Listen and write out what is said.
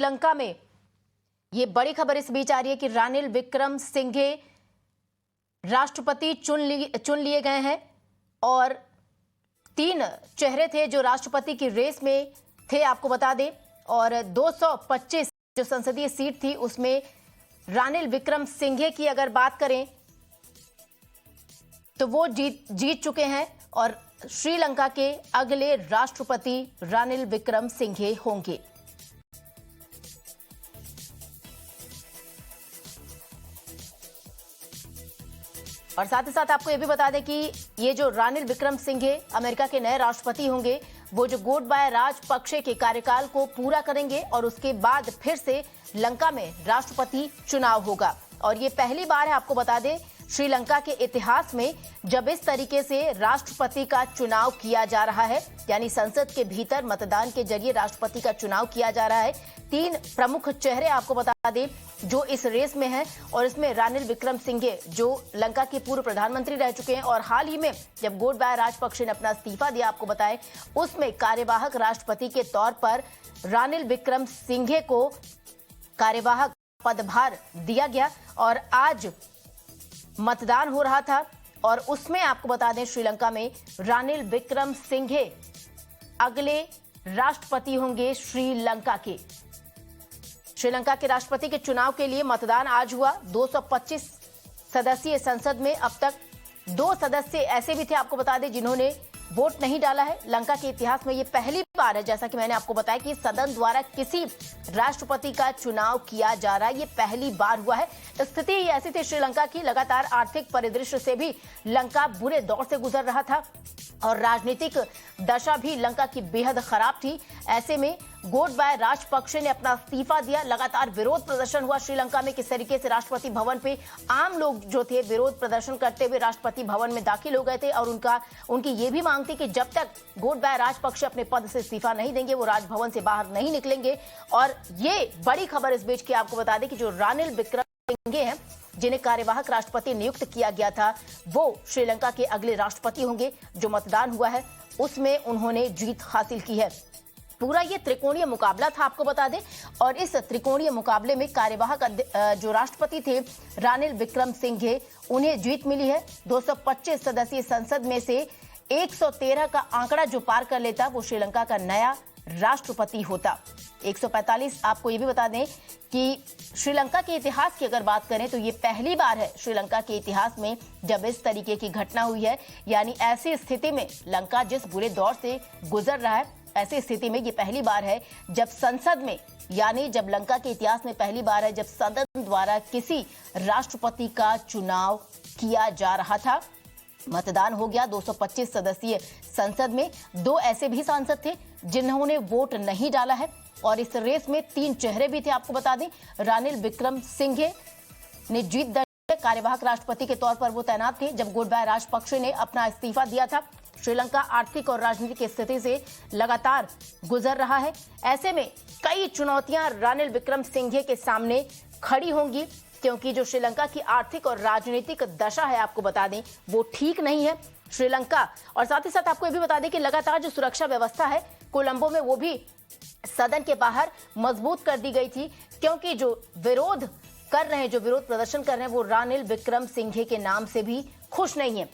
श्रीलंका में ये बड़ी खबर इस बीच आ रही है कि रानिल विक्रमसिंघे राष्ट्रपति चुन लिए गए हैं और 3 चेहरे थे जो राष्ट्रपति की रेस में थे, आपको बता दें। और 225 जो संसदीय सीट थी उसमें रानिल विक्रमसिंघे की अगर बात करें तो वो जीत चुके हैं और श्रीलंका के अगले राष्ट्रपति रानिल विक्रमसिंघे होंगे। और साथ ही साथ आपको यह भी बता दें कि ये जो रानिल विक्रमसिंघे अमेरिका के नए राष्ट्रपति होंगे, वो जो गोटबाया राजपक्षे के कार्यकाल को पूरा करेंगे और उसके बाद फिर से लंका में राष्ट्रपति चुनाव होगा। और ये पहली बार है, आपको बता दें, श्रीलंका के इतिहास में जब इस तरीके से राष्ट्रपति का चुनाव किया जा रहा है, यानी संसद के भीतर मतदान के जरिए राष्ट्रपति का चुनाव किया जा रहा है। 3 प्रमुख चेहरे आपको बता दें जो इस रेस में हैं और इसमें रानिल विक्रमसिंघे जो लंका के पूर्व प्रधानमंत्री रह चुके हैं और हाल ही में जब गोटबाया राजपक्षे ने अपना इस्तीफा दिया, आपको बताएं, उसमें कार्यवाहक राष्ट्रपति के तौर पर रानिल विक्रमसिंघे को कार्यवाहक पदभार दिया गया। और आज मतदान हो रहा था और उसमें आपको बता दें श्रीलंका में रानिल विक्रमसिंघे अगले राष्ट्रपति होंगे श्रीलंका के। श्रीलंका के राष्ट्रपति के चुनाव के लिए मतदान आज हुआ। 225 सदस्यीय संसद में अब तक 2 सदस्य ऐसे भी थे, आपको बता दें, जिन्होंने वोट नहीं डाला है। लंका के इतिहास में ये पहली बार है, जैसा कि मैंने आपको बताया, कि सदन द्वारा किसी राष्ट्रपति का चुनाव किया जा रहा है, ये पहली बार हुआ है। स्थिति ऐसी थी श्रीलंका की, लगातार आर्थिक परिदृश्य से भी लंका बुरे दौर से गुजर रहा था और राजनीतिक दशा भी लंका की बेहद खराब थी। ऐसे में गोटबाया राजपक्षे ने अपना इस्तीफा दिया। लगातार विरोध प्रदर्शन हुआ श्रीलंका में, किस तरीके से राष्ट्रपति भवन पे आम लोग जो थे विरोध प्रदर्शन करते हुए राष्ट्रपति भवन में दाखिल हो गए थे और उनकी ये भी मांग थी कि जब तक गोटबाया राजपक्षे अपने पद से इस्तीफा नहीं देंगे वो राजभवन से बाहर नहीं निकलेंगे। और ये बड़ी खबर इस बीच की आपको बता दें कि जो रानिल विक्रमसिंघे हैं जिन्हें कार्यवाहक राष्ट्रपति नियुक्त किया गया था, वो श्रीलंका के अगले राष्ट्रपति होंगे। जो मतदान हुआ है उसमें उन्होंने जीत हासिल की है। पूरा ये त्रिकोणीय मुकाबला था, आपको बता दें, और इस त्रिकोणीय मुकाबले में कार्यवाहक जो राष्ट्रपति थे रानिल विक्रमसिंघे, उन्हें जीत मिली है। 225 सदस्यीय संसद में से 113 का आंकड़ा जो पार कर लेता वो श्रीलंका का नया राष्ट्रपति होता। 145 आपको ये भी बता दें कि श्रीलंका के इतिहास की अगर बात करें तो ये पहली बार है श्रीलंका के इतिहास में जब इस तरीके की घटना हुई है। यानी ऐसी स्थिति में लंका जिस बुरे दौर से गुजर रहा है, ऐसी स्थिति में ये पहली बार है जब संसद में, यानी जब लंका के इतिहास में पहली बार है जब सदन द्वारा किसी राष्ट्रपति का चुनाव किया जा रहा था। मतदान हो गया 225 सदस्यीय संसद में। 2 ऐसे भी सांसद थे जिन्होंने वोट नहीं डाला है और इस रेस में 3 चेहरे भी थे, आपको बता दें। रानिल विक्रमसिंघे ने जीत दर्ज की। कार्यवाहक राष्ट्रपति के तौर पर वो तैनात थे जब गोटबाया राजपक्षे ने अपना इस्तीफा दिया था। श्रीलंका आर्थिक और राजनीतिक स्थिति से लगातार गुजर रहा है। ऐसे में कई चुनौतियां रानिल विक्रमसिंघे के सामने खड़ी होंगी क्योंकि जो श्रीलंका की आर्थिक और राजनीतिक दशा है, आपको बता दें, वो ठीक नहीं है श्रीलंका। और साथ ही साथ आपको ये भी बता दें कि लगातार जो सुरक्षा व्यवस्था है कोलंबो में, वो भी सदन के बाहर मजबूत कर दी गई थी क्योंकि जो विरोध कर रहे हैं, जो विरोध प्रदर्शन कर रहे हैं, वो रानिल विक्रमसिंघे के नाम से भी खुश नहीं है।